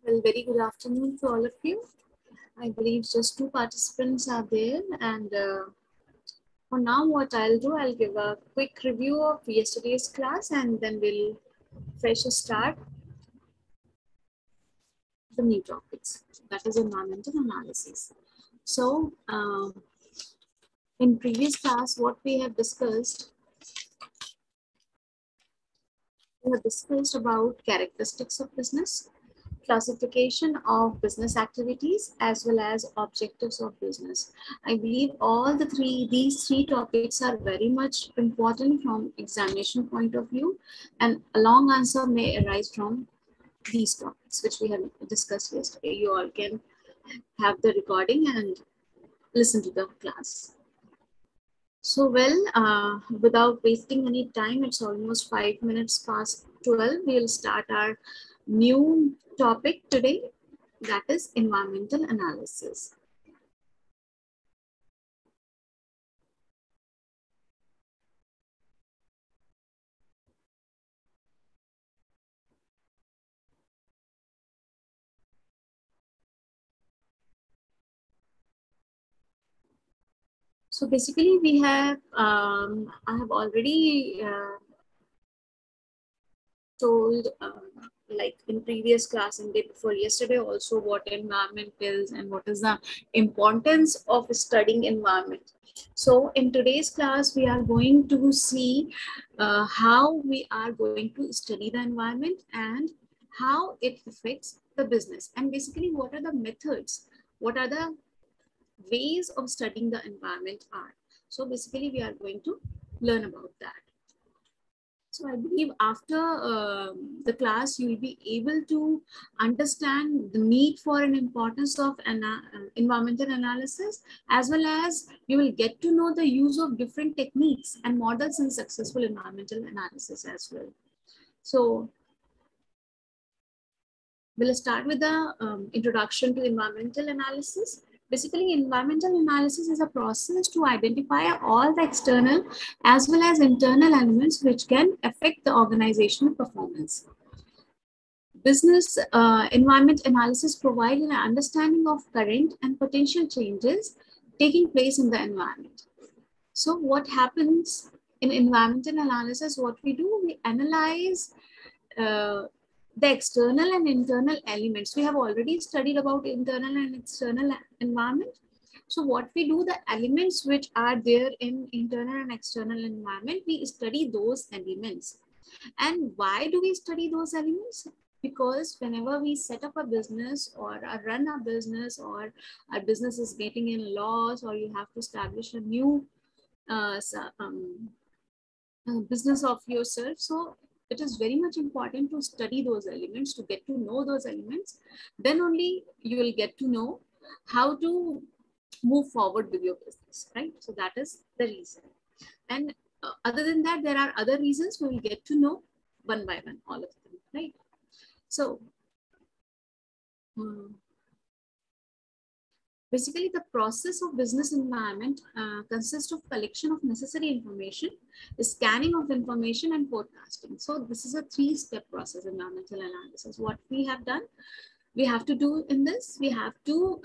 Well, very good afternoon to all of you. I believe just two participants are there, and for now what I'll do, I'll give a quick review of yesterday's class and then we'll fresh start the new topics. That is environmental analysis. So in previous class, what we have discussed about characteristics of business, classification of business activities, as well as objectives of business. I believe all these three topics are very much important from examination point of view, and a long answer may arise from these topics which we have discussed yesterday. You all can have the recording and listen to the class. So without wasting any time, it's almost 5 minutes past 12. We'll start our new topic today, that is environmental analysis. So basically we have, I have already told like in previous class and day before yesterday also what environment is and what is the importance of studying environment. So in today's class, we are going to see how we are going to study the environment and how it affects the business. And basically what are the methods, what are the ways of studying the environment are. So basically we are going to learn about that. So I believe after the class, you will be able to understand the need for and importance of environmental analysis, as well as you will get to know the use of different techniques and models in successful environmental analysis as well. So we'll start with the introduction to environmental analysis. Basically, environmental analysis is a process to identify all the external as well as internal elements which can affect the organizational performance. Business environment analysis provides an understanding of current and potential changes taking place in the environment. So what happens in environmental analysis, what we do, we analyze the external and internal elements. We have already studied about internal and external environment. So what we do, the elements which are there in internal and external environment, we study those elements. And why do we study those elements? Because whenever we set up a business or run a business, or our business is getting in loss, or you have to establish a new business of yourself, so it is very much important to study those elements, to get to know those elements. Then only you will get to know how to move forward with your business, right? So that is the reason. And other than that, there are other reasons we will get to know one by one, all of them, right? So basically, the process of business environment consists of collection of necessary information, scanning of information, and forecasting. So this is a three-step process, environmental analysis. What we have done, we have to do in this, we have to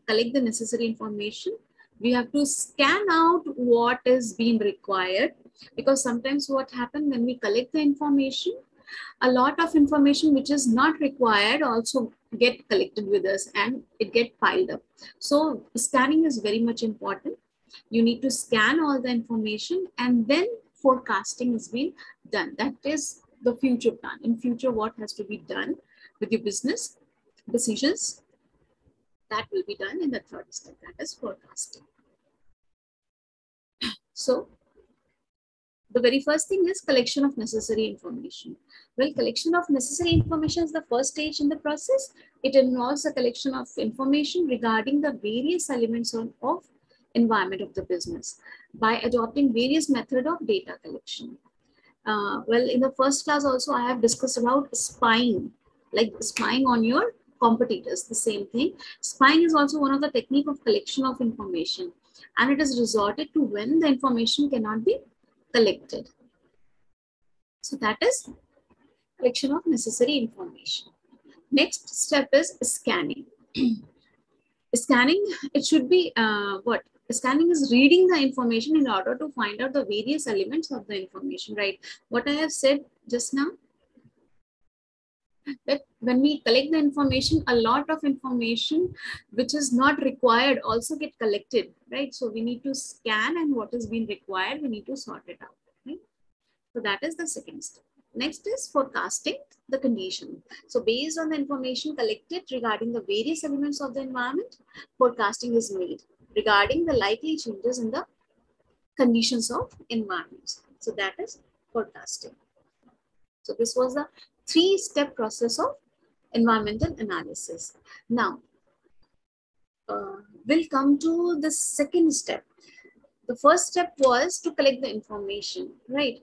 collect the necessary information. We have to scan out what is being required, because sometimes what happens when we collect the information, a lot of information which is not required also get collected with us and it get piled up. So scanning is very much important. You need to scan all the information, and then forecasting is being done. That is the future plan. In future, what has to be done with your business decisions, that will be done in the third step, that is forecasting. So the very first thing is collection of necessary information. Well, collection of necessary information is the first stage in the process. It involves a collection of information regarding the various elements of environment of the business by adopting various methods of data collection. Well, in the first class also, I have discussed about spying, like spying on your competitors, the same thing. Spying is also one of the technique of collection of information, and it is resorted to when the information cannot be collected. So that is collection of necessary information. Next step is scanning. Scanning, it should be what? Scanning is reading the information in order to find out the various elements of the information, right? What I have said just now, that when we collect the information, a lot of information which is not required also get collected, right? So we need to scan, and what is being required, we need to sort it out, right? So that is the second step. Next is forecasting the condition. So based on the information collected regarding the various elements of the environment, forecasting is made regarding the likely changes in the conditions of environments. So that is forecasting. So this was the three-step process of environmental analysis. Now, we'll come to the second step. The first step was to collect the information, right?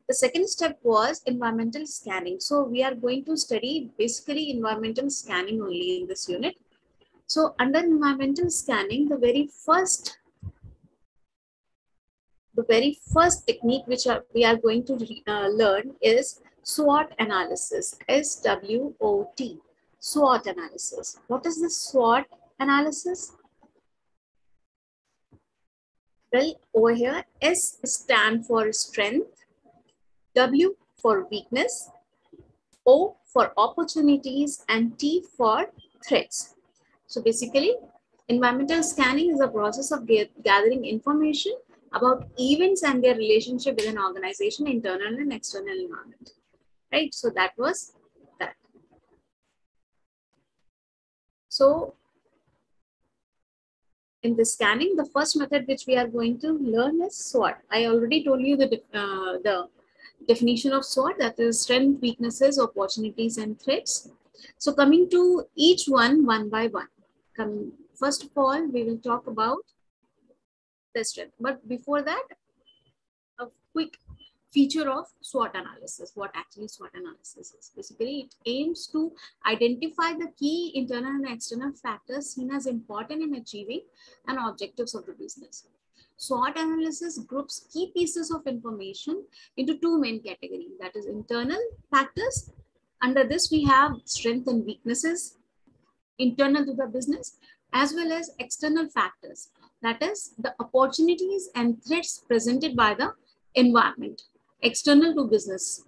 The second step was environmental scanning. So we are going to study basically environmental scanning only in this unit. So under environmental scanning, the very first technique which we are going to learn is SWOT analysis, S-W-O-T, SWOT analysis. What is the SWOT analysis? Well, over here, S stand for strength, W for weakness, O for opportunities, and T for threats. So basically, environmental scanning is a process of gathering information about events and their relationship with an organization, internal and external environment, right? So that was that. So in the scanning, the first method which we are going to learn is SWOT. I already told you the definition of SWOT, that is strength, weaknesses, opportunities, and threats. So coming to each one by one. First of all, we will talk about the strength. But before that, a quick feature of SWOT analysis. What actually SWOT analysis is? Basically, it aims to identify the key internal and external factors seen as important in achieving an objectives of the business. SWOT analysis groups key pieces of information into two main categories, that is internal factors. Under this, we have strengths and weaknesses internal to the business, as well as external factors, that is the opportunities and threats presented by the environment, external to business,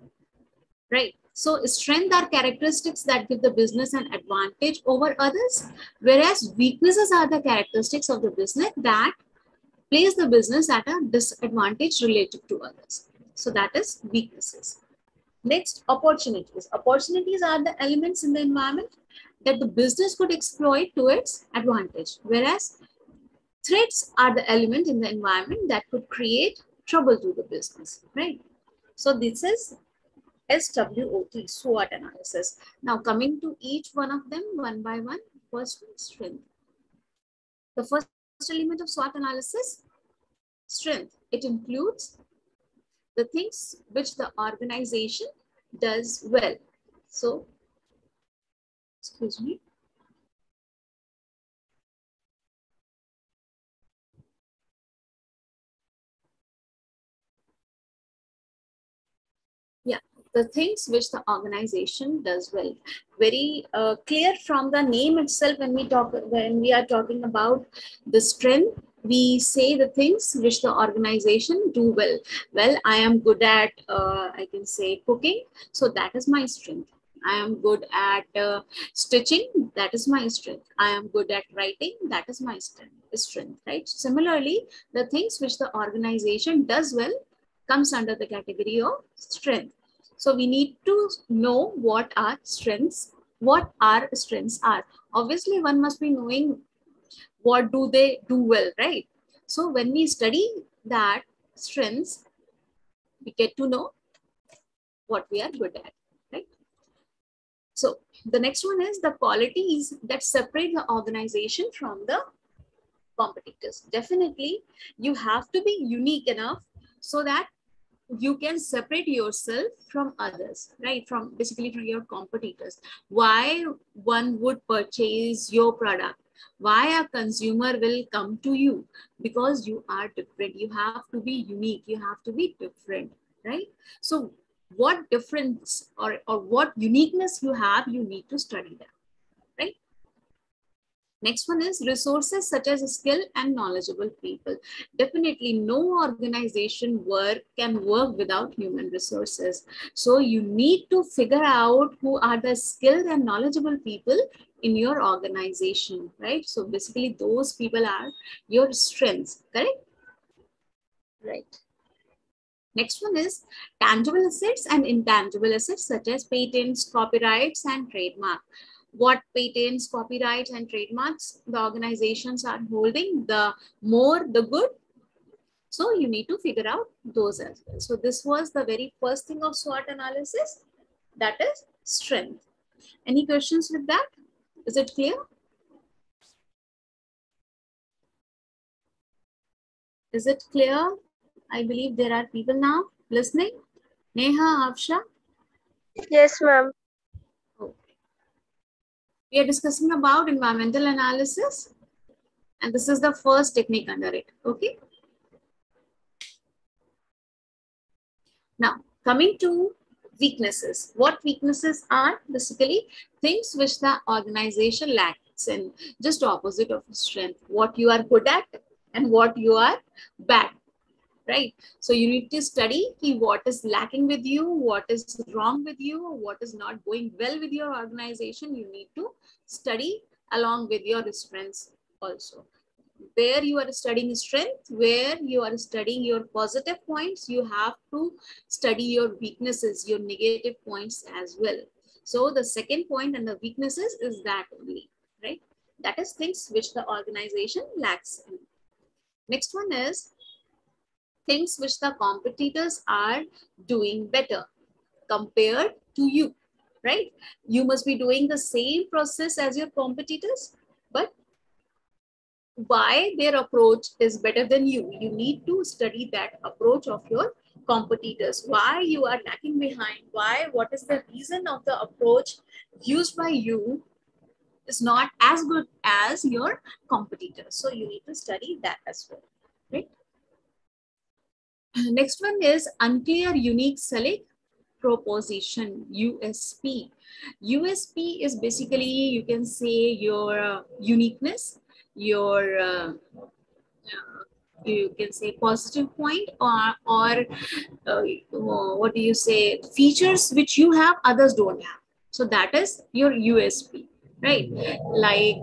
right? So strengths are characteristics that give the business an advantage over others, whereas weaknesses are the characteristics of the business that place the business at a disadvantage relative to others. So that is weaknesses. Next, opportunities. Opportunities are the elements in the environment that the business could exploit to its advantage, whereas threats are the element in the environment that could create trouble to the business, right? So this is SWOT, SWOT analysis. Now coming to each one of them one by one. First one, strength. The first element of SWOT analysis, strength. It includes the things which the organization does well. So, excuse me. Yeah, the things which the organization does well. Very clear from the name itself. When we are talking about the strength, we say the things which the organization do well. Well, I am good at, I can say cooking, so that is my strength. I am good at stitching, that is my strength. I am good at writing, that is my strength, right? Similarly, the things which the organization does well comes under the category of strength. So we need to know what our strengths are. Obviously, one must be knowing what do they do well, right? So when we study that strengths, we get to know what we are good at, right? So the next one is the qualities that separate the organization from the competitors. Definitely, you have to be unique enough so that you can separate yourself from others, right? From basically from your competitors. Why one would purchase your product? Why a consumer will come to you? Because you are different. You have to be unique. You have to be different, right? So what difference or what uniqueness you have, you need to study that, right? Next one is resources such as skill and knowledgeable people. Definitely no organization can work without human resources. So you need to figure out who are the skilled and knowledgeable people in your organization, right? So basically those people are your strengths, correct? Right. Next one is tangible assets and intangible assets such as patents, copyrights, and trademark. What patents, copyrights, and trademarks the organizations are holding, the more the good. So you need to figure out those as well. So this was the very first thing of SWOT analysis, that is strength. Any questions with that? Is it clear? Is it clear? I believe there are people now listening. Neha, Afsha? Yes, ma'am. Okay. We are discussing about environmental analysis, and this is the first technique under it. Okay. Now, coming to weaknesses. What weaknesses are? Basically, things which the organization lacks in, just opposite of strength. What you are good at and what you are bad, right? So you need to study what is lacking with you, what is wrong with you, what is not going well with your organization. You need to study along with your strengths also. Where you are studying strength, where you are studying your positive points, you have to study your weaknesses, your negative points as well. So the second point and the weaknesses is that only, right? That is things which the organization lacks in. Next one is things which the competitors are doing better compared to you, right? You must be doing the same process as your competitors, but why their approach is better than you. You need to study that approach of your competitors. Why you are lagging behind? Why? What is the reason of the approach used by you is not as good as your competitors? So you need to study that as well, right? Next one is unclear unique selling proposition, USP. USP is basically, you can say, your uniqueness, your you can say positive point, or what do you say, features which you have others don't have. So that is your USP, right? Like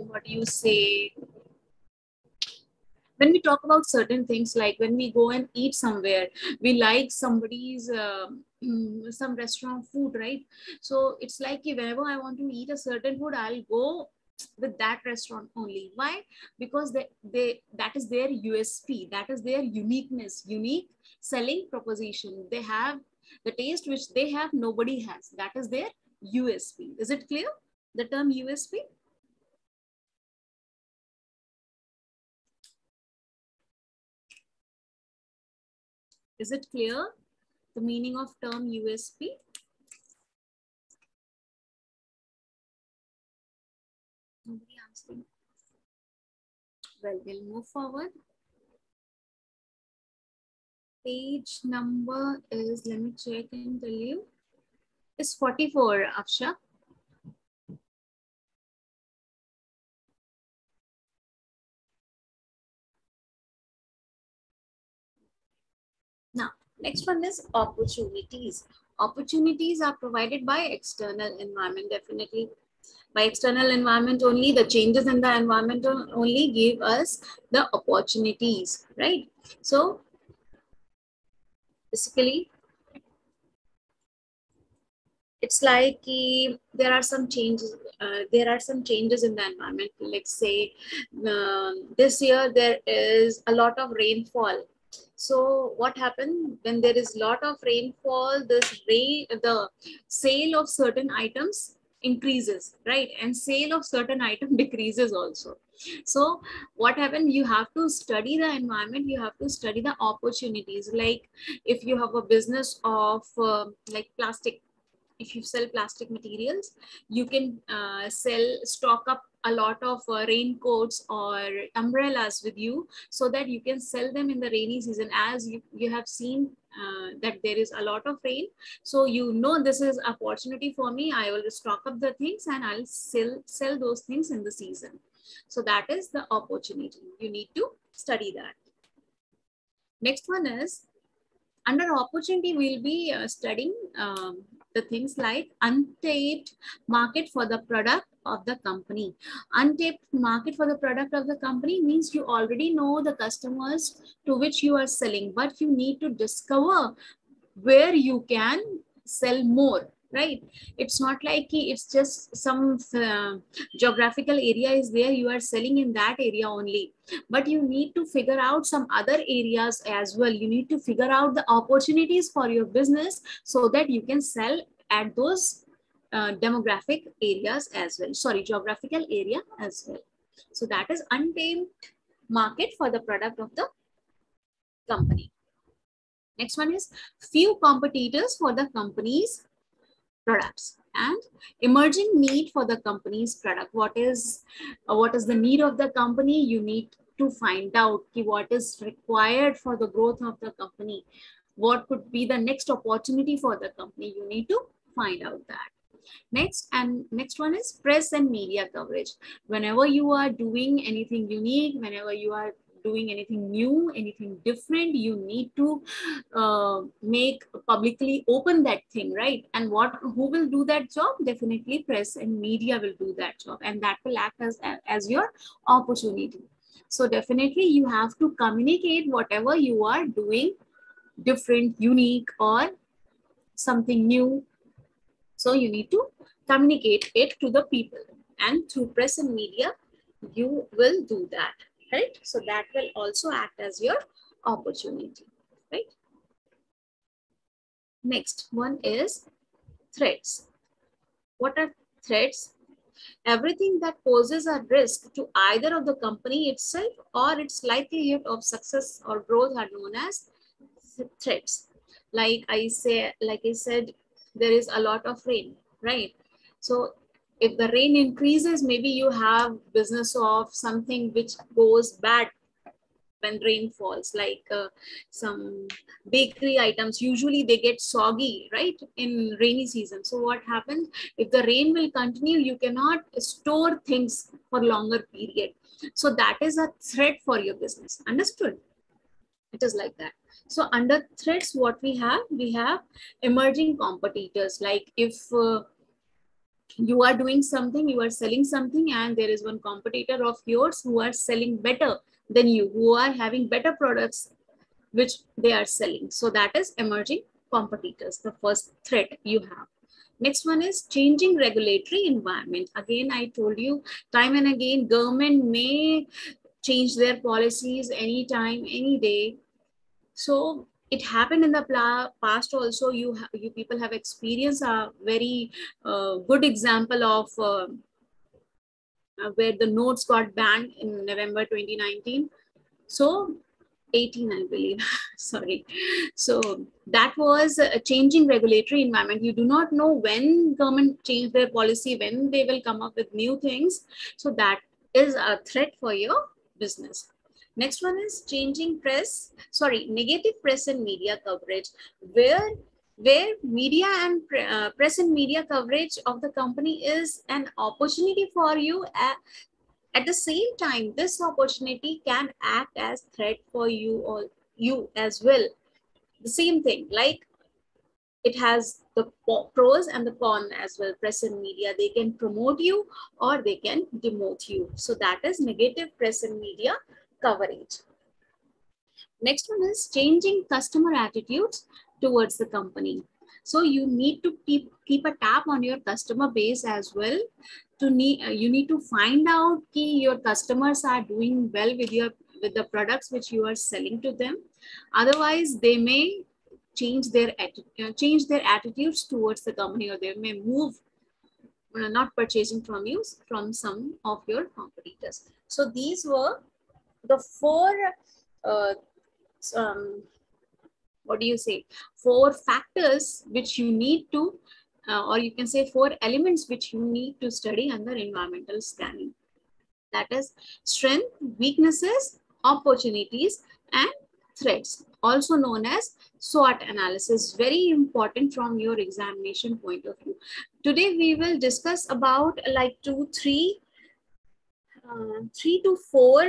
what do you say, when we talk about certain things, like when we go and eat somewhere, we like somebody's some restaurant food, right? So it's like whenever I want to eat a certain food, I'll go with that restaurant only. Why? Because they that is their USP, that is their uniqueness, unique selling proposition. They have the taste which they have, nobody has. That is their USP. Is it clear, the term USP? Is it clear, the meaning of term USP? Nobody answering. Well, we'll move forward. Page number is, let me check and tell you, is 44, Afsha. Now, next one is opportunities. Opportunities are provided by external environment, definitely. By external environment only, the changes in the environment only give us the opportunities, right? So basically, it's like there are some changes. There are some changes in the environment. Let's say this year there is a lot of rainfall. So what happened when there is a lot of rainfall? The sale of certain items increases, right? And sale of certain item decreases also. So what happened? You have to study the environment. You have to study the opportunities. Like if you have a business of like plastic, if you sell plastic materials, you can stock up a lot of raincoats or umbrellas with you, so that you can sell them in the rainy season. As you have seen that there is a lot of rain. So you know this is opportunity for me. I will stock up the things and I'll sell those things in the season. So that is the opportunity. You need to study that. Next one is, under opportunity, we'll be studying the things like untapped market for the product of the company. Untapped market for the product of the company means you already know the customers to which you are selling, but you need to discover where you can sell more, right? It's not like it's just some geographical area is there, you are selling in that area only, but you need to figure out some other areas as well. You need to figure out the opportunities for your business so that you can sell at those demographic areas as well, sorry, geographical area as well. So that is untamed market for the product of the company. Next one is few competitors for the company's products and emerging need for the company's product. What is the need of the company? You need to find out what is required for the growth of the company. What could be the next opportunity for the company? You need to find out that. Next one is press and media coverage. Whenever you are doing anything unique, whenever you are doing anything new, anything different, you need to make publicly open that thing, right? And who will do that job? Definitely press and media will do that job, and that will act as your opportunity. So definitely you have to communicate whatever you are doing different, unique, or something new. So you need to communicate it to the people, and through press and media you will do that, right? So that will also act as your opportunity, right? Next one is threats. What are threats? Everything that poses a risk to either of the company itself or its likelihood of success or growth are known as threats. Like I said, there is a lot of rain, right? So if the rain increases, maybe you have business of something which goes bad when rain falls, like some bakery items. Usually they get soggy, right, in rainy season. So what happens if the rain will continue? You cannot store things for longer period. So that is a threat for your business. Understood? It is like that. So under threats, what we have emerging competitors. Like if you are doing something, you are selling something, and there is one competitor of yours who are selling better than you, who are having better products which they are selling. So that is emerging competitors, the first threat you have. Next one is changing regulatory environment. Again, I told you time and again, government may change their policies anytime, any day. So it happened in the past also. You people have experienced a very good example of where the notes got banned in November 2019. So 18, I believe. Sorry. So that was a changing regulatory environment. You do not know when government change their policy, when they will come up with new things. So that is a threat for your business. Next one is negative press and media coverage, where media and press and media coverage of the company is an opportunity for you. At the same time, this opportunity can act as threat for you or you as well. The same thing, like it has the pros and the cons as well. Press and media, they can promote you or they can demote you. So that is negative press and media coverage. Next one is changing customer attitudes towards the company. So you need to keep a tap on your customer base as well. You need to find out your customers are doing well with the products which you are selling to them. Otherwise, they may change their attitudes towards the company, or they may move not purchasing from you from some of your competitors. So these were the four four factors which you need to or you can say 4 elements which you need to study under environmental scanning. That is strength, weaknesses, opportunities, and threats, also known as SWOT analysis. Very important from your examination point of view. Today we will discuss about like 3 to 4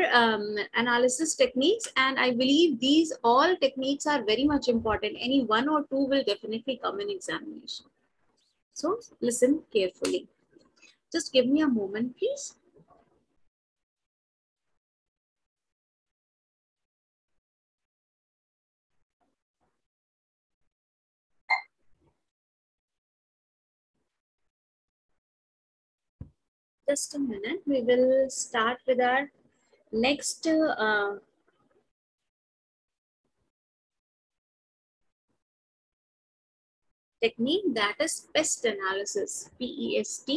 analysis techniques, and I believe these all techniques are very much important. Any one or two will definitely come in examination. So listen carefully. Just give me a moment, please. Just a minute. We will start with our next technique, that is pest analysis, PEST,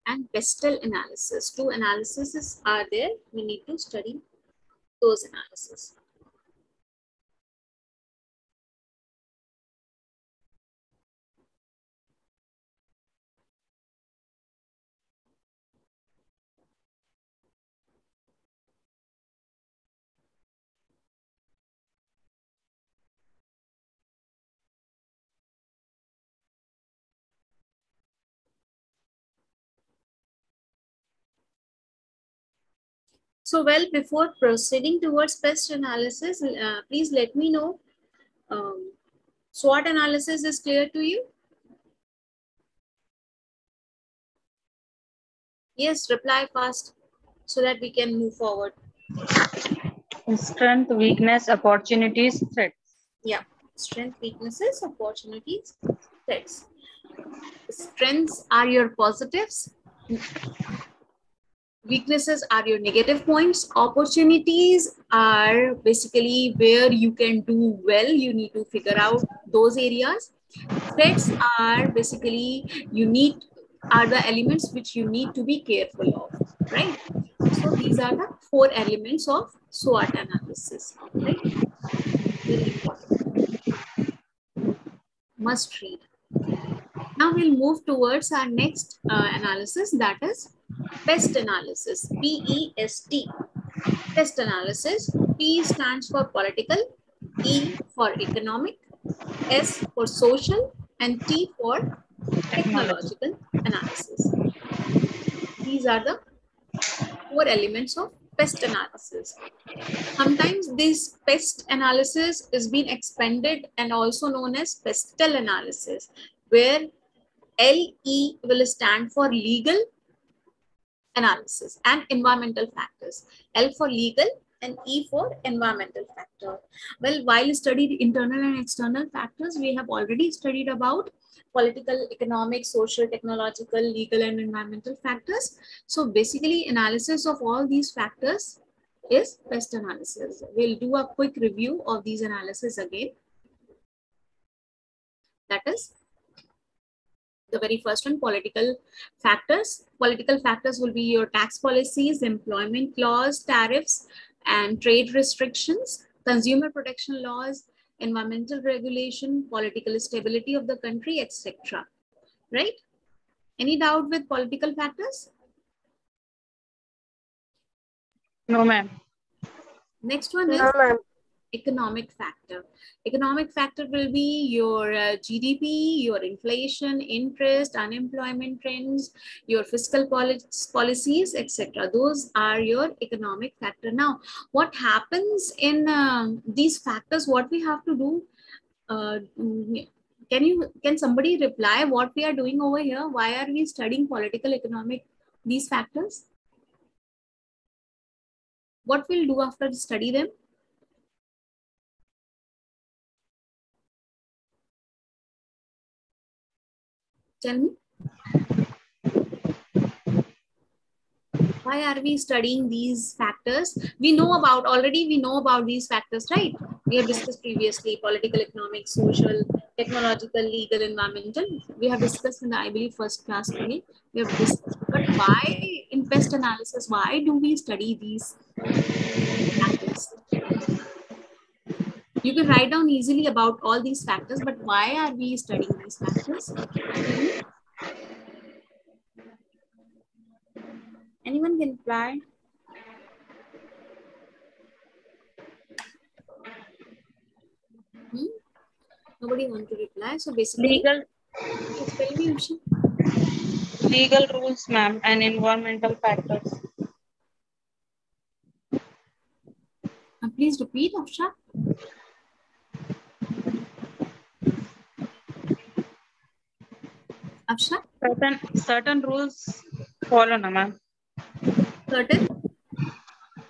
and pestle analysis. Two analyses are there. We need to study those analysis. So, well, before proceeding towards pest analysis, please let me know, SWOT analysis is clear to you? Yes, reply fast so that we can move forward. Strength, weakness, opportunities, threats. Yeah, strength, weaknesses, opportunities, threats. Strengths are your positives. Weaknesses are your negative points. Opportunities are basically where you can do well. You need to figure out those areas. Threats are basically are the elements which you need to be careful of, right? So these are the 4 elements of SWOT analysis, right? Very important. Must read. Now we'll move towards our next analysis, that is pest analysis, PEST. Pest analysis. P stands for political, E for economic, S for social, and T for technological analysis. These are the 4 elements of pest analysis. Sometimes this pest analysis is being expanded and also known as pestle analysis, where LE will stand for legal analysis and environmental factors. L for legal and E for environmental factor. Well, while studied internal and external factors, we have already studied about political, economic, social, technological, legal, and environmental factors. So basically, analysis of all these factors is pest analysis. We'll do a quick review of these analysis again. That is the very first one, political factors. Political factors will be your tax policies, employment laws, tariffs, and trade restrictions, consumer protection laws, environmental regulation, political stability of the country, etc. Right? Any doubt with political factors? No, ma'am. Next one is No, ma'am. economic factor. Economic factor will be your GDP, your inflation, interest, unemployment trends, your fiscal policies, etc. Those are your economic factor. Now, what happens in these factors? What we have to do? Can somebody reply what we are doing over here? Why are we studying political, economic, these factors? What we'll do after study them? Tell me. Why are we studying these factors? We know about these factors, right? We have discussed previously political, economic, social, technological, legal, environmental. We have discussed in the, I believe, first class only. We have discussed. But why in pest analysis, why do we study these factors? You can write down easily about all these factors, but why are we studying these factors? Tell me. Anyone can reply? Nobody want to reply. So basically, Legal tell me, Usha. legal rules, ma'am, and environmental factors. Please repeat, Usha. Afsha, Certain rules follow, na, ma'am. certain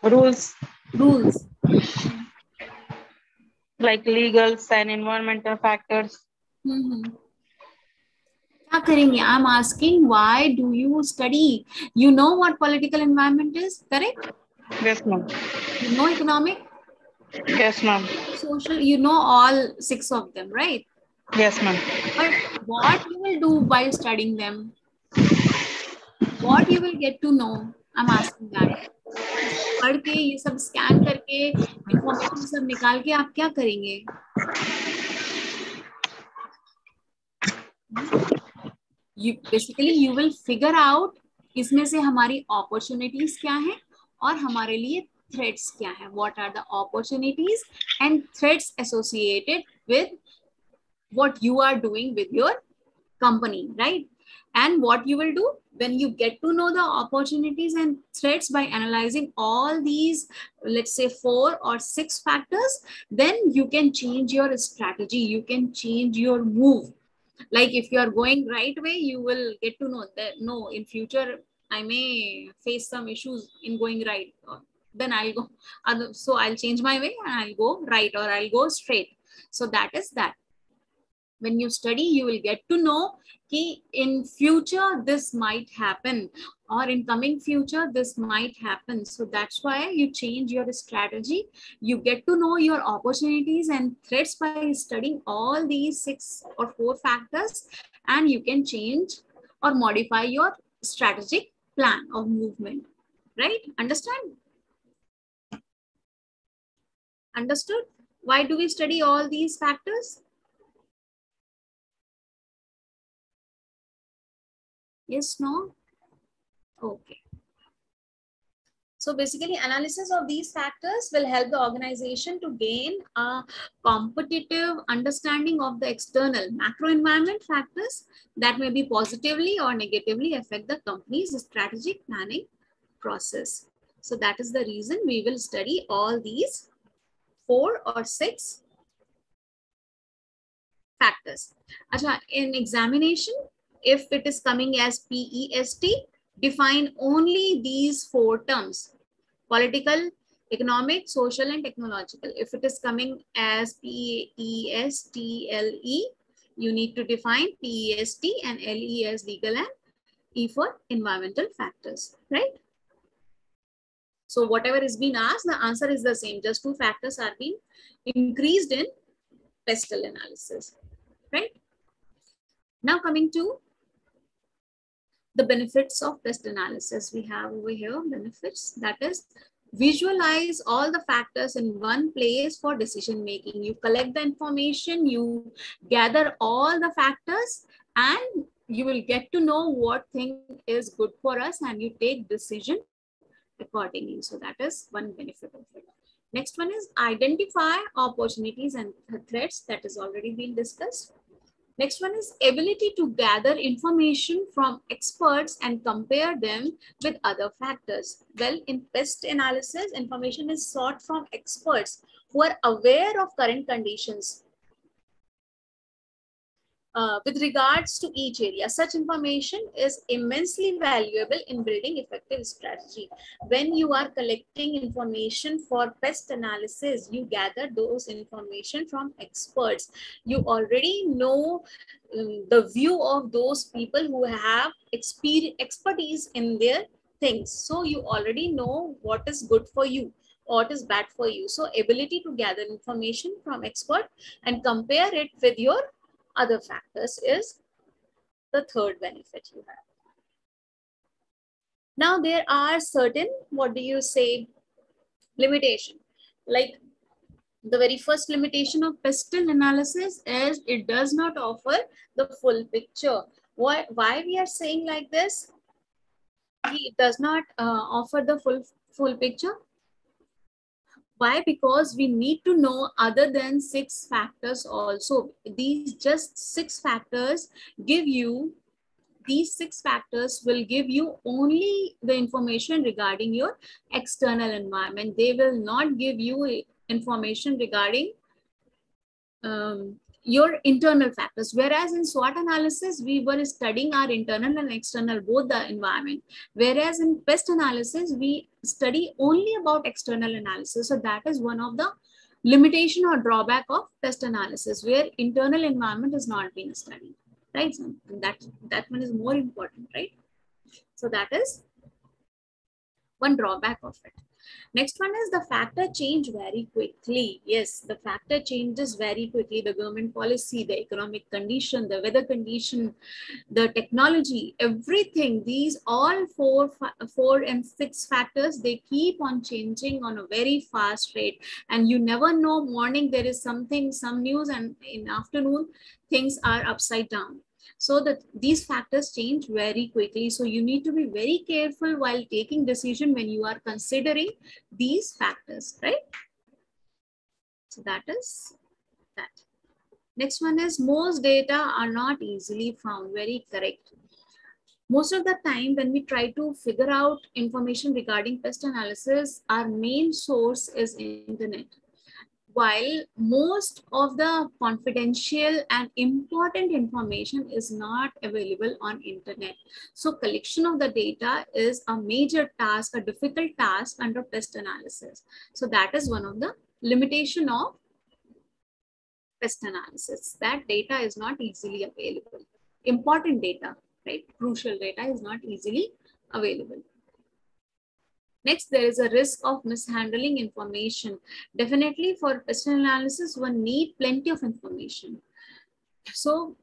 Rules rules. like legals and environmental factors. क्या करेंगे? I'm asking, why do you study? You know what political environment is, correct? Yes, ma'am. You know economic, Yes, ma'am. social, you know all 6 of them, right? Yes, ma'am. But what you will do while studying them? What you will get to know? I'm asking that. पढ़ के ये सब scan करके information सब निकाल के आप क्या करेंगे? You will figure out इसमें से हमारी opportunities क्या हैं और हमारे लिए threats क्या हैं. What are the opportunities and threats associated with what you are doing with your company, right? And what you will do when you get to know the opportunities and threats by analyzing all these, let's say 4 or 6 factors, then you can change your strategy, you can change your move. Like if you are going right way, you will get to know that no, in future I may face some issues in going right. Then I'll go, so I'll change my way and I'll go right or I'll go straight. So that is that. When you study, you will get to know कि in future this might happen or in coming future this might happen. So that's why you change your strategy. You get to know your opportunities and threats by studying all these 6 or 4 factors, and you can change or modify your strategic plan of movement. Right? Understand? Understood? Why do we study all these factors? Yes, no? Okay. So basically, analysis of these factors will help the organization to gain a competitive understanding of the external macro environment factors that may be positively or negatively affect the company's strategic planning process. So that is the reason we will study all these 4 or 6 factors. Achha, in examination, if it is coming as PEST, define only these 4 terms: political, economic, social, and technological. If it is coming as PESTLE, you need to define PEST and LE as legal and E for environmental factors, right? So whatever is being asked, the answer is the same. Just 2 factors are being increased in pestle analysis, right? Now coming to the benefits of pest analysis, we have over here benefits, that is visualize all the factors in one place for decision making. You collect the information, you gather all the factors, and you will get to know what thing is good for us, and you take decision accordingly. So that is one benefit of it. Next one is identify opportunities and threats, that is already been discussed. Next one is ability to gather information from experts and compare them with other factors. Well, in pest analysis, information is sought from experts who are aware of current conditions with regards to each area. Such information is immensely valuable in building effective strategy. When you are collecting information for pest analysis, you gather those information from experts. You already know the view of those people who have expertise in their things. So you already know what is good for you, what is bad for you. So ability to gather information from expert and compare it with your other factors is the third benefit you have. Now there are certain, what do you say, limitation. Like the very first limitation of pestle analysis is it does not offer the full picture. Why we are saying like this? It does not offer the full picture. Why? Because we need to know other than 6 factors also. These just 6 factors give you, these 6 factors will give you only the information regarding your external environment. They will not give you information regarding your internal factors. Whereas in SWOT analysis, we were studying our internal and external, both the environment. Whereas in pest analysis, we study only about external analysis. So that is one of the limitation or drawback of pest analysis, where internal environment is not being studied, right? So that one is more important, right? So that is one drawback of it. Next one is the factor change very quickly. Yes, the factor changes very quickly. The government policy, the economic condition, the weather condition, the technology, everything. These all four and 6 factors, they keep on changing on a very fast rate. And you never know, morning there is something, some news, and in afternoon things are upside down. So that these factors change very quickly. So you need to be very careful while taking decision when you are considering these factors, right? So that is that. Next one is most data are not easily found. Very correct. Most of the time when we try to figure out information regarding pest analysis, our main source is internet. While most of the confidential and important information is not available on internet. So collection of the data is a major task, a difficult task under pest analysis. So that is one of the limitation of pest analysis, that data is not easily available. Important data, right? Crucial data is not easily available. Next, there is a risk of mishandling information. Definitely for pest analysis, one need plenty of information. So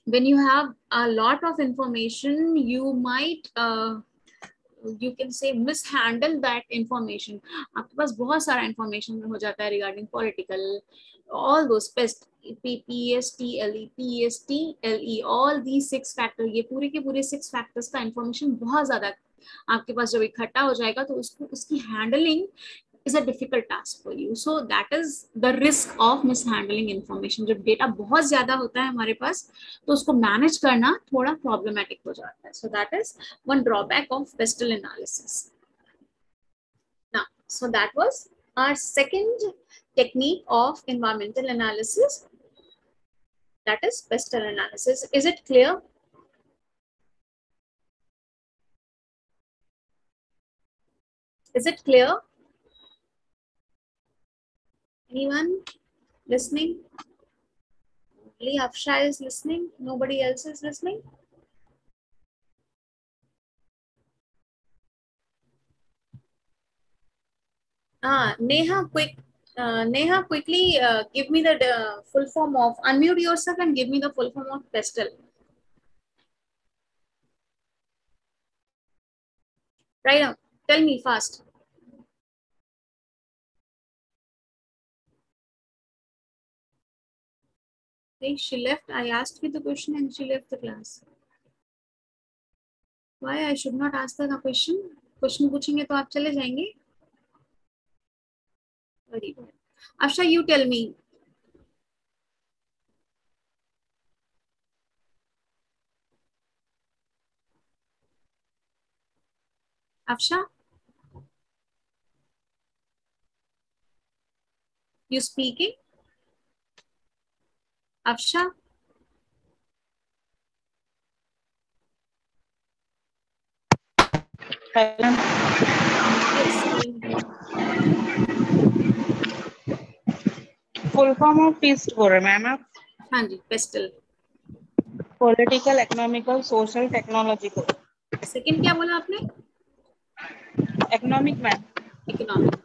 when you have a lot of information, you might, you can say, mishandle that information. आपके पास बहुत सारा information हो जाता है regarding political, all those pest, PSTLE, PSTLE, all these 6 factors, ये पूरे के पूरे 6 factors का information बहुत ज़्यादा आपके पास जब इकट्ठा हो जाएगा तो उसको उसकी handling is a difficult task for you. So that is the risk of mishandling information. जब data बहुत ज़्यादा होता है हमारे पास तो उसको manage करना थोड़ा problematic हो जाता है. So that is one drawback of pestle analysis. Now, so that was our second technique of environmental analysis, that is pestle analysis. Is it clear? Is it clear? Anyone listening? Only Afsha is listening. Nobody else is listening. Neha, Neha, quickly give me the full form of, unmute yourself and give me the full form of pestle. Right now, tell me fast. Okay, she left. I asked her the question and she left the class. Why I should not ask her the question? Question पूछेंगे तो आप चले जाएंगे? Very good. Afsha, you tell me. Afsha? You speaking? Afsha? Full form of PEST बोल रहे ma'am आप? हाँ जी, PESTEL. Political, economical, social, technological. Second क्या बोला आपने? Economic ma'am. Economic.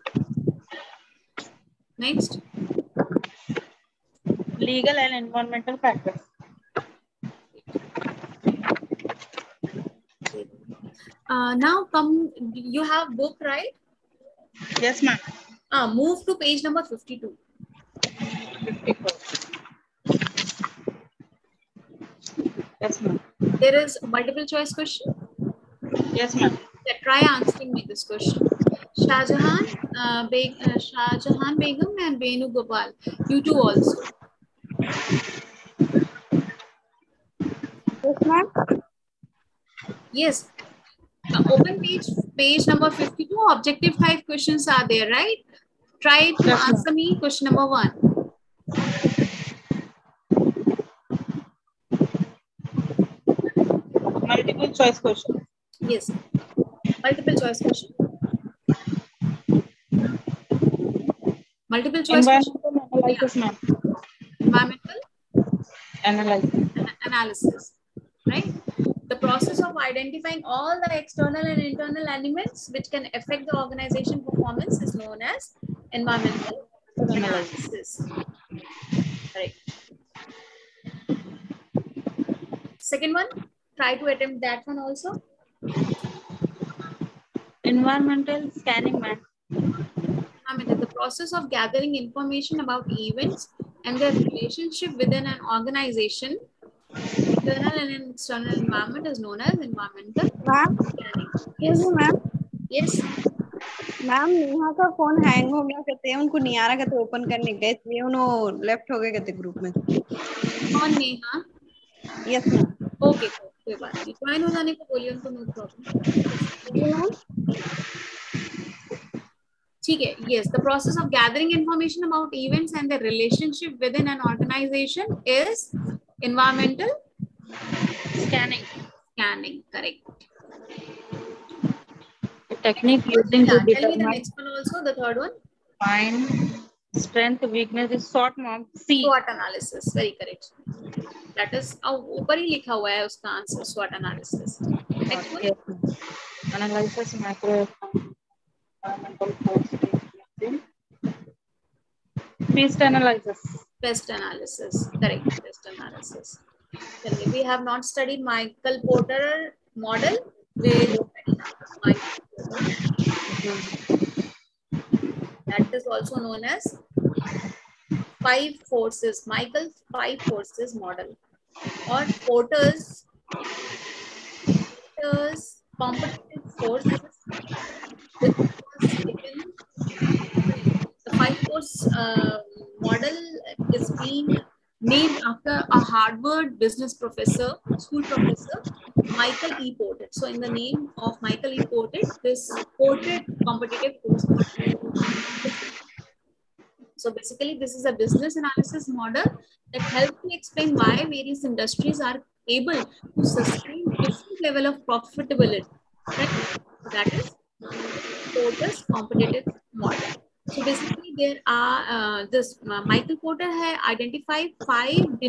Next. Legal and environmental factors. Now come, you have book, right? Yes ma'am. Move to page number 52. 54. Yes ma'am. There is a multiple choice question. Yes ma'am. Try answering me this question. Shahjahan Begum and Venu Gopal. You two also. Yes, ma'am. Yes. Open page number 52. Objective type questions are there, right? Try to Yes, ma'am. answer me question number 1. Multiple choice question. Yes. Multiple choice question. Multiple choice question. Environmental analysis, ma'am. Environmental Analysis. analysis, right? The process of identifying all the external and internal elements which can affect the organization performance is known as environmental analysis. Correct. Second one, try to attempt that one also. Environmental scanning, ma'am. The process of gathering information about events and their relationship within an organization, internal and external environment, is known as environmental Ma'am, scanning. yes, Yes. ma'am. Yes. Ma'am Neha का phone hang हो गया कहते हैं, उनको नहीं आ रहा कहते open करने गए थे, उन्होंने लेफ्ट हो गए कहते ग्रुप में। कौन नेहा? Yes ma'am. ओके, कोई बात नहीं, ज्वाइन हो जाने को बोलिए उनको, नो प्रॉब्लम। ठीक है। Yes, the process of gathering information about events and their relationship within an organization is environmental Scanning. Correct. The technique using to Tell me the determine next one also, the third one. find strength, weakness is SWOT, ma'am. C. SWOT analysis, very correct. That is ऊपर ही लिखा हुआ है उसका answer, SWOT analysis. Next one. Yes. Analysis macro environmental force. Pest analysis. Pest analysis, correct. Pest analysis. Then we have not studied Michael Porter model. We will study now Michael Porter. That is also known as 5 forces, Michael's 5 forces model, or Porter's competitive forces, which was given. The 5 force model is being named after a Harvard business professor, school professor, Michael E. Porter. So in the name of Michael E. Porter, this Porter competitive force model. So basically, this is a business analysis model that helps to explain why various industries are able to sustain different level of profitability. Right? So that is Porter's competitive model. So basically, there are Michael Porter has identified 5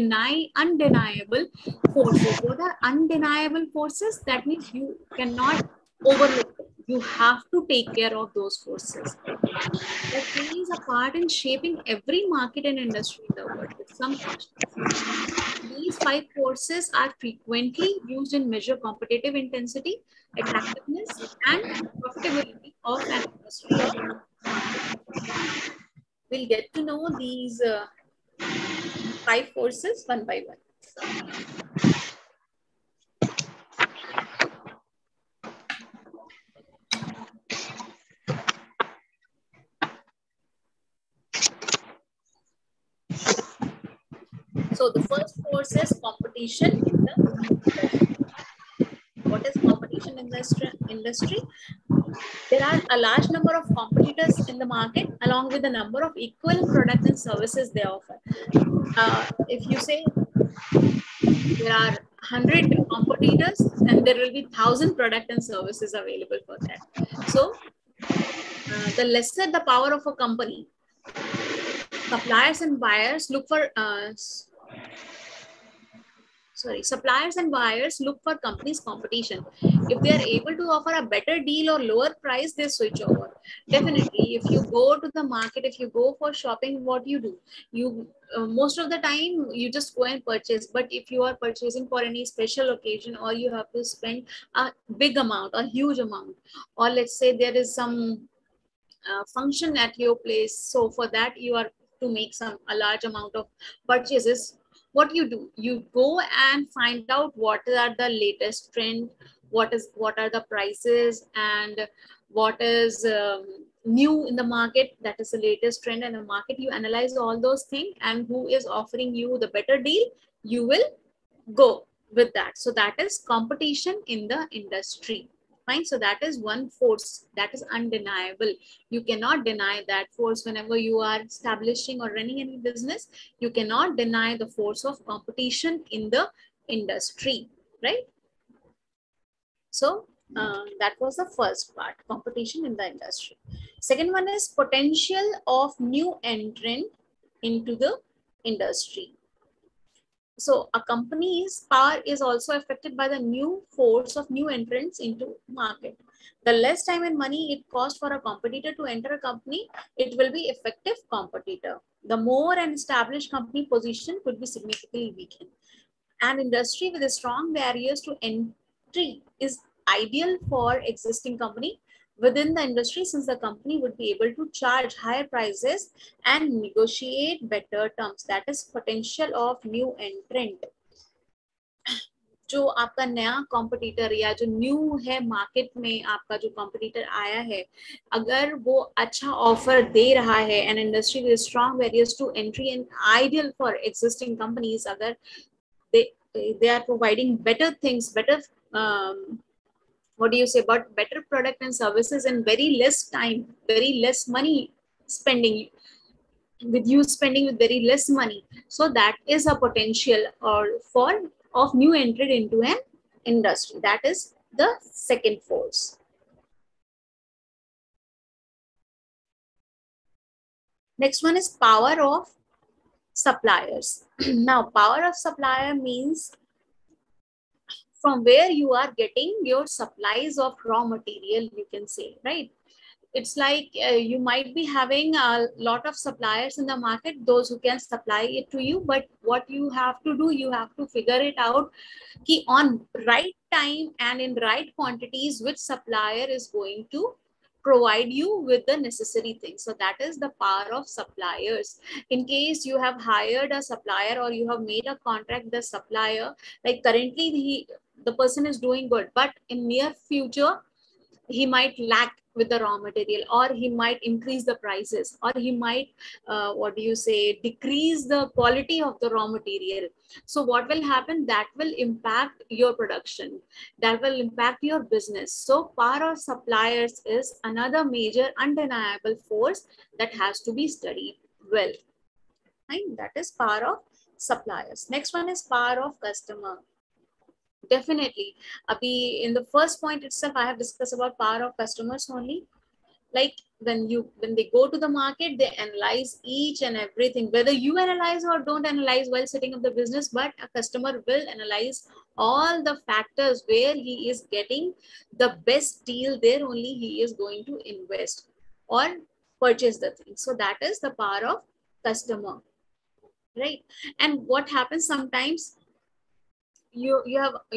undeniable forces. What are undeniable forces? That means you cannot overlook them. You have to take care of those forces that plays a part in shaping every market and industry in the world with some functions. These 5 forces are frequently used in measure competitive intensity, attractiveness, and profitability of an industry or market. We'll get to know these 5 forces one by one. So the first force is competition in the industry. What is competition in the industry? There are a large number of competitors in the market along with the number of equivalent products and services they offer. If you say there are 100 competitors, then there will be 1,000 products and services available for that. So the lesser the power of a company, suppliers and buyers look for companies' competition. If they are able to offer a better deal or lower price, they switch over. Definitely, if you go to the market, if you go for shopping, what you do? You most of the time you just go and purchase. But if you are purchasing for any special occasion, or you have to spend a big amount or huge amount, or let's say there is some function at your place, so for that you are to make a large amount of purchases, what you do, you go and find out what are the latest trend, what are the prices and what is new in the market, that is the latest trend in the market. You analyze all those things, and who is offering you the better deal, you will go with that. So that is competition in the industry. Fine. So that is one force that is undeniable. You cannot deny that force whenever you are establishing or running any business. You cannot deny the force of competition in the industry, right? So that was the first part, competition in the industry. Second one is potential of new entrant into the industry. So a company's power is also affected by the new force of new entrants into market. The less time and money it costs for a competitor to enter a company, it will be effective competitor. The more an established company position could be significantly weakened. An industry with a strong barriers to entry is ideal for existing company within the industry, since the company would be able to charge higher prices and negotiate better terms. That is potential of new entrant. जो आपका नया competitor या जो new है market में, आपका जो competitor आया है, अगर वो अच्छा ऑफर दे रहा है, an industry with strong barriers to entry and ideal for existing companies, अगर they are providing better things, better what do you say, but better product and services in very less time, very less money spending, with you spending with very less money. So that is a potential or for of new entry into an industry. That is the second force. Next one is power of suppliers. Now power of supplier means from where you are getting your supplies of raw material, you can say, right? It's like you might be having a lot of suppliers in the market, those who can supply it to you, but what you have to do, you have to figure it out ki on right time and in right quantities which supplier is going to provide you with the necessary things. So that is the power of suppliers. In case you have hired a supplier or you have made a contract with the supplier, like currently the person is doing good, but in near future he might lack with the raw material, or he might increase the prices, or he might what do you say, decrease the quality of the raw material. So what will happen, that will impact your production, that will impact your business. So power of suppliers is another major undeniable force that has to be studied well. Right? That is power of suppliers. Next one is power of customer. Definitely. Abhi, in the first point itself, I have discussed about power of customers only. Like when they go to the market, they analyze each and everything, whether you analyze or don't analyze while setting up the business, but a customer will analyze all the factors where he is getting the best deal, there only he is going to invest or purchase the thing. So that is the power of customer, right? And what happens sometimes, you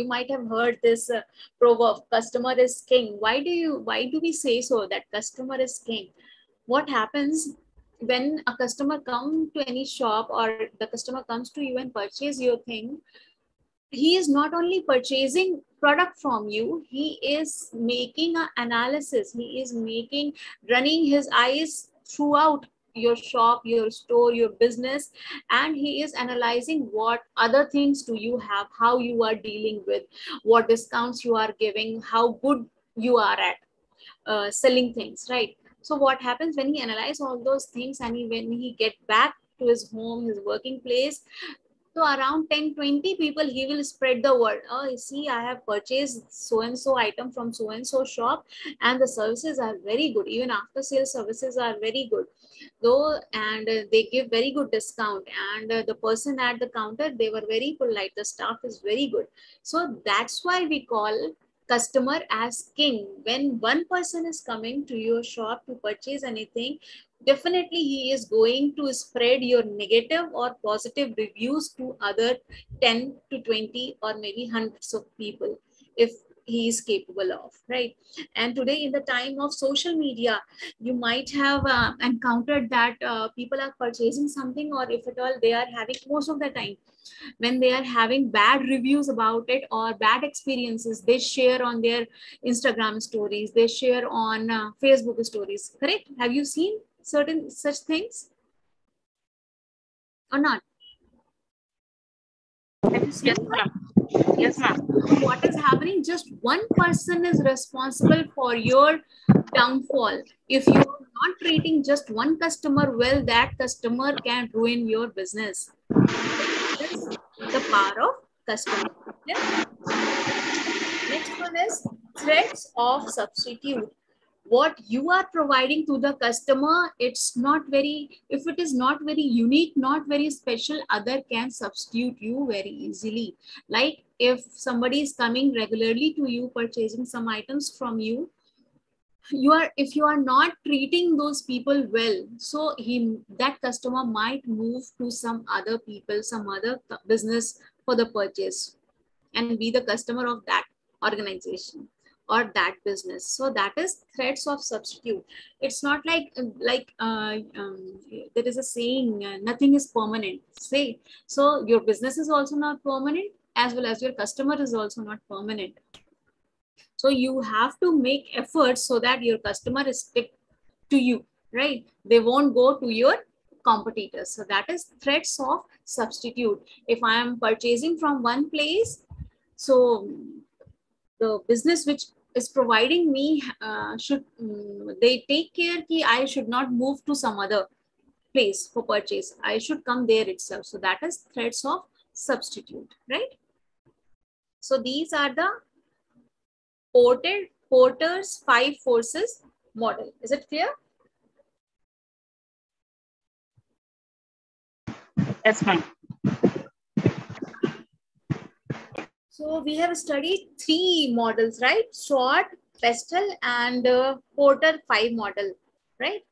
might have heard this proverb, customer is king. Why do we say so, that customer is king? What happens when a customer comes to any shop, or the customer comes to you and purchase your thing, he is not only purchasing product from you, he is making an analysis, he is running his eyes throughout your shop, your store, your business, and he is analyzing what other things do you have, how you are dealing with, what discounts you are giving, how good you are at selling things, right? So what happens when he analyzes all those things, and when he get back to his home, his working place, so around 10-20 people, he will spread the word. Oh, you see, I have purchased so-and-so item from so-and-so shop, and the services are very good. Even after sales services are very good. Though, and they give very good discount. And the person at the counter, they were very polite. The staff is very good. So that's why we call customer as king. When one person is coming to your shop to purchase anything, definitely he is going to spread your negative or positive reviews to other 10 to 20 or maybe hundreds of people. If he is capable of, right? And today, in the time of social media, you might have encountered that people are purchasing something, or if at all they are having, most of the time when they are having bad reviews about it or bad experiences, they share on their Instagram stories, they share on Facebook stories, correct? Have you seen certain such things or not? Have you seen Yes, that? ma'am. Yes, ma'am. What is happening? Just one person is responsible for your downfall. If you are not treating just one customer well, that customer can ruin your business. This is the power of customer. Yeah? Next one is threats of substitute. What you are providing to the customer, it's not very, if it is not very unique, not very special, other can substitute you very easily. Like if somebody is coming regularly to you, purchasing some items from you, if you are not treating those people well, so that customer might move to some other people, some other business for the purchase, and be the customer of that organization or that business. So that is threats of substitute. It's not like there is a saying, nothing is permanent, say. So your business is also not permanent, as well as your customer is also not permanent. So you have to make efforts so that your customer is stick to you, right? They won't go to your competitors. So that is threats of substitute. If I am purchasing from one place, so the business which is providing me should they take care that I should not move to some other place for purchase. I should come there itself. So that is threats of substitute, right? So these are the Porter's 5 forces model. Is it clear? Yes, ma'am. So we have studied 3 models, right? Swot, Pestle, and Porter 5 model, right?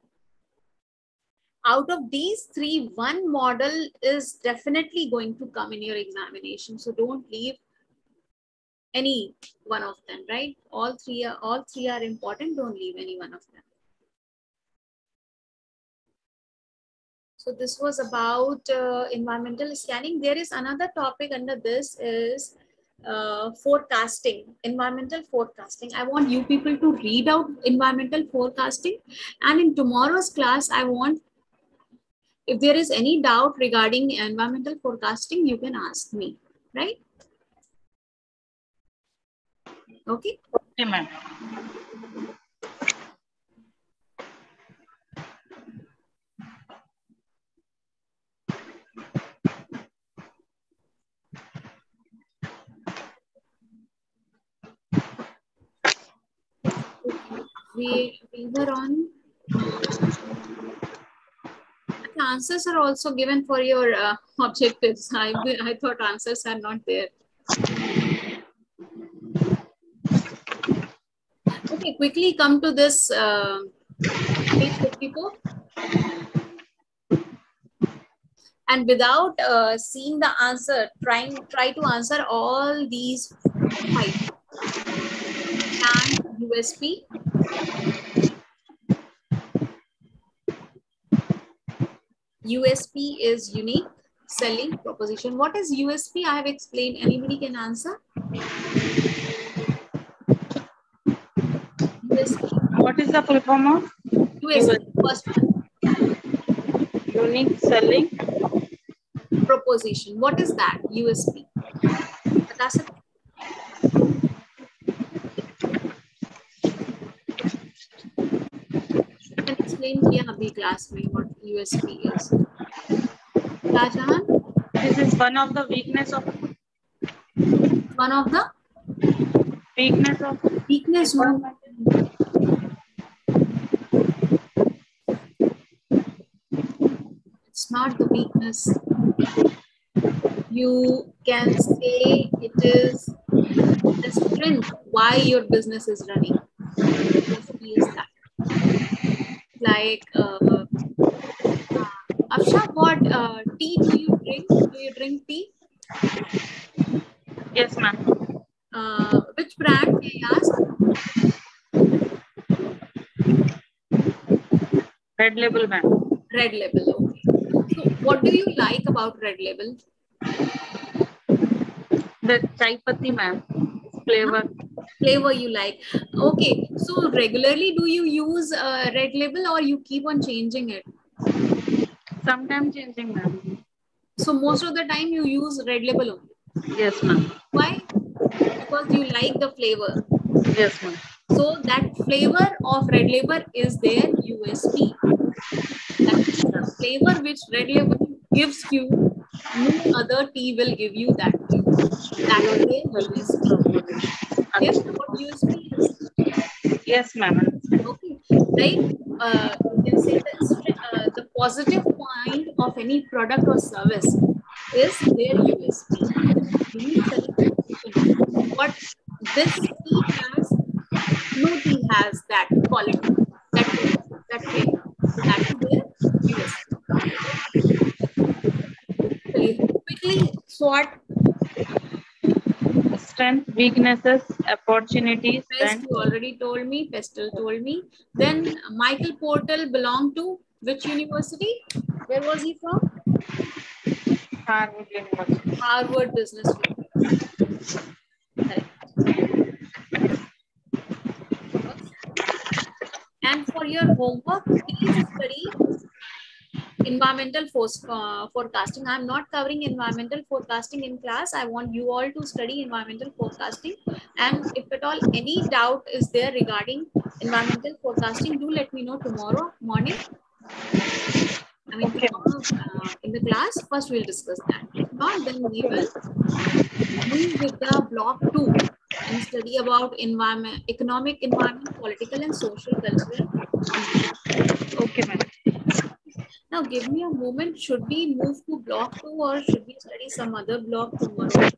Out of these 3, one model is definitely going to come in your examination. So don't leave any one of them, right? All three are important. Don't leave any one of them. So this was about environmental scanning. There is another topic under this is forecasting, environmental forecasting. I want you people to read out environmental forecasting, and in tomorrow's class, I want, if there is any doubt regarding environmental forecasting, you can ask me, right? Okay. Okay, ma'am. We were on. The answers are also given for your objectives. I thought answers are not there. Okay, quickly come to this page 54. And without seeing the answer, try to answer all these 5. And USP. USP is unique selling proposition. What is USP? I have explained. Anybody can answer? USP. What is the full form of? USP. First one. Unique selling Proposition. What is that? USP. बता सकते? Can explain किया अभी class में what USP is. Shahjahan? This is one of the weakness of weakness. No. It's not the weakness. You can say it is the strength why your business is running. USP is that. Like Afsha, what tea do you drink? Do you drink tea? Yes, ma'am. Which Which brand, may I ask? Red label, ma'am. Red label, okay. So what do you like about red label? The chai patti, ma'am. Flavor. Flavor you like. Okay, so regularly do you use red label or you keep on changing it? Sometimes changing, ma'am. So most of the time you use red label only. Yes, ma'am. Why? Because you like the flavor. Yes, ma'am. So that flavor of red label is their USP. That the flavor which red label gives you, no other tea will give you that flavor. That is their USP. Yes, what USP is? Yes, ma'am. Okay, right? You can say the positive point of any product or service is their USP. Unique selling proposition. What this tea has, no tea has that quality, that taste, that flavor. So that is their USP. Okay. Quickly, SWOT. Strength, weaknesses, opportunities, Pest, and you already told me. Pestel told me. Then Michael Portal belonged to which university? Where was he from? Harvard University. Harvard Business Review. Correct. And for your homework, please study environmental forecasting. I'm not covering environmental forecasting in class. I want you all to study environmental forecasting. And if at all any doubt is there regarding environmental forecasting, do let me know tomorrow morning. I mean, tomorrow in the class. First, we'll discuss that. If not, then we will move with the block 2 and study about economic environment, political and social cultural environment. Okay, ma'am. Now, give me a moment. Should we move to block 2 or should we study some other block tomorrow?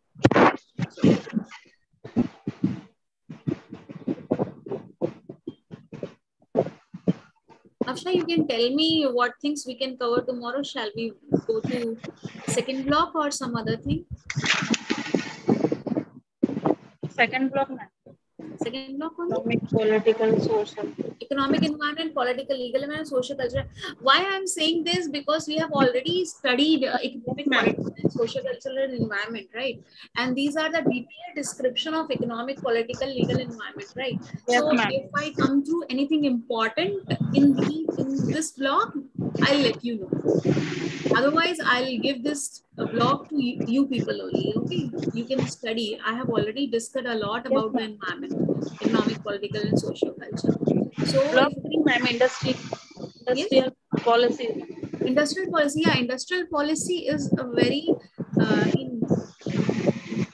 Afsha, you can tell me what things we can cover tomorrow. Shall we go to second block or some other thing? Second block, ma'am. Second block only? Economic, political, social. Economic environment, political, legal environment, social culture. Why I'm saying this? Because we have already studied economic, political, and social cultural environment, right? And these are the detailed description of economic, political, legal environment, right? Yes, so ma'am. if I come through anything important in this block, I'll let you know. Otherwise, I'll give this blog to you people only. Okay, you can study. I have already discussed a lot about the environment, economic, political, and social culture. So, Block 3, ma'am. Industrial policy. Industrial policy. Yeah, industrial policy is a very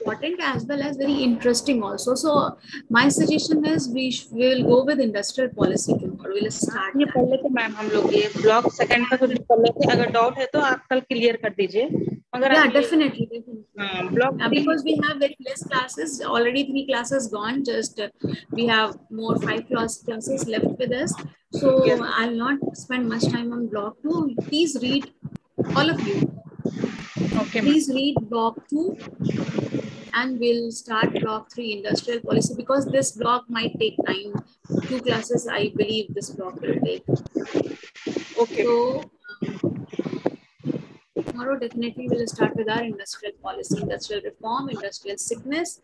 important as well as very interesting also. So, my suggestion is we will go with industrial policy tomorrow. We'll start. ये पढ़ लेते ma'am हम लोग ये block second तक पढ़ लेते अगर डाउट है तो आप कल क्लियर कर दीजिए मगर yeah, definitely. Block because we have very less classes, already 3 classes gone, just we have more 5 classes left with us. So I'll not spend much time on block 2. Please read, all of you. Okay, please read block 2 and we'll start block 3 industrial policy, because this block might take time. 2 classes I believe this block will take. Okay. So tomorrow definitely we'll start with our industrial policy, industrial reform, industrial sickness,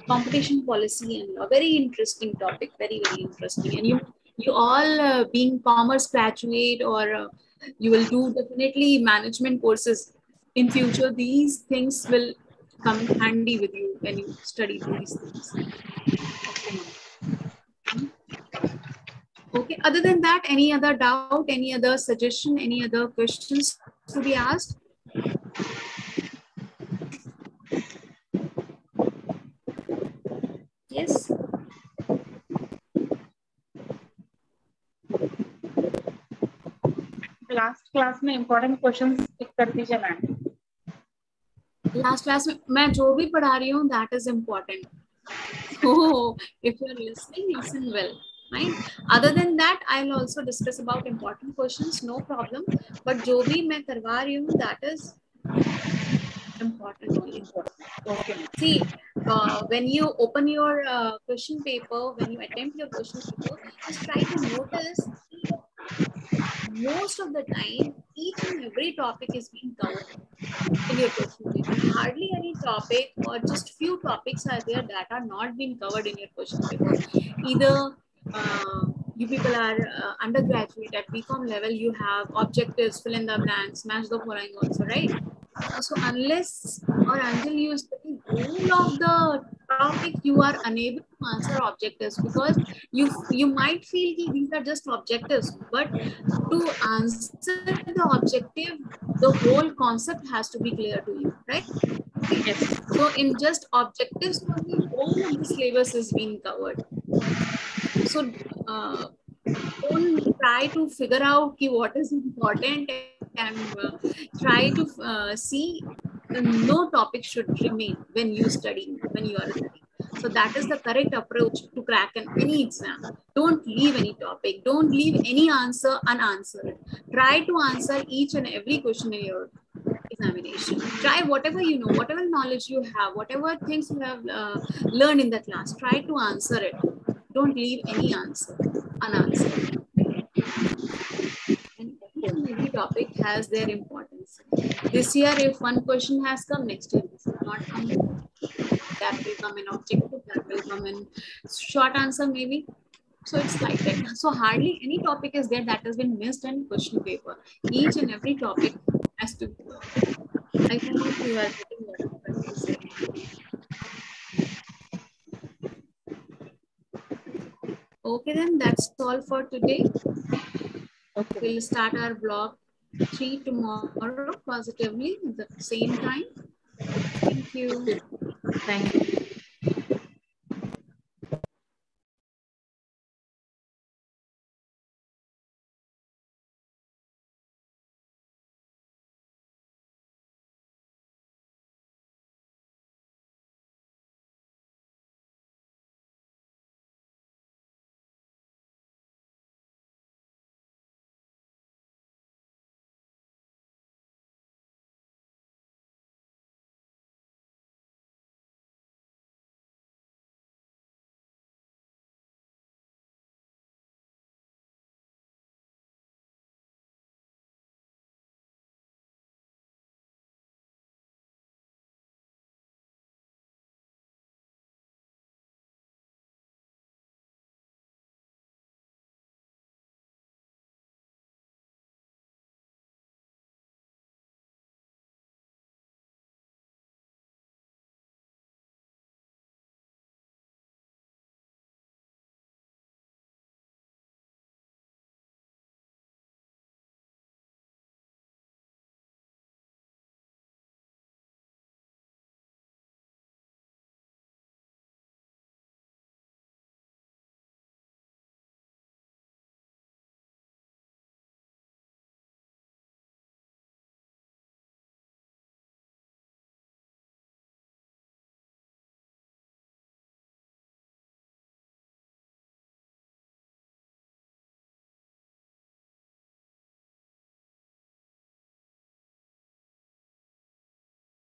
competition policy, and a very interesting topic, very interesting. And you all being commerce graduate or you will do definitely management courses in future. These things will come handy with you when you study these things. Okay, other than that, any other doubt, any other suggestion, any other questions to be asked? Yes. Last class में important questions टिक कर दीजिए ma'am. Last class में मैं जो भी पढ़ा रही हूँ that is important. So if you are listening, listen well. Right? Other than that, I'll also discuss about important questions. No problem. But जो भी मैं करवा रही हूँ that is important only. Okay. See, when you open your question paper, when you attempt your question paper, just try to notice most of the time, each and every topic is being covered in your question paper. Hardly any topic or just few topics are there that are not being covered in your question paper. Either you people are undergraduate at BCom level, you have objectives, fill in the blanks, match the following also, right? So unless or until you study all of the topics, you are unable to answer objectives, because you might feel these are just objectives, but to answer the objective, the whole concept has to be clear to you, right? Yes. So in just objectives only, all of the syllabus is being covered. So don't try to figure out what is important and try to see no topic should remain when you study, when you are studying. So that is the correct approach to crack any exam. Don't leave any topic. Don't leave any answer unanswered. Try to answer each and every question in your examination. Try whatever you know, whatever knowledge you have, whatever things you have learned in the class. Try to answer it. Don't leave any answer unanswered. And each and every topic has their importance. This year, if one question has come, next year this will not come. That will come in objective, that will come in short answer maybe. So it's like that. So hardly any topic is there that has been missed in question paper. Each and every topic has to be covered. I hope you are getting what I'm trying to say. Okay, then that's all for today. Okay. We'll start our block 3 tomorrow positively at the same time. Thank you. Thank you.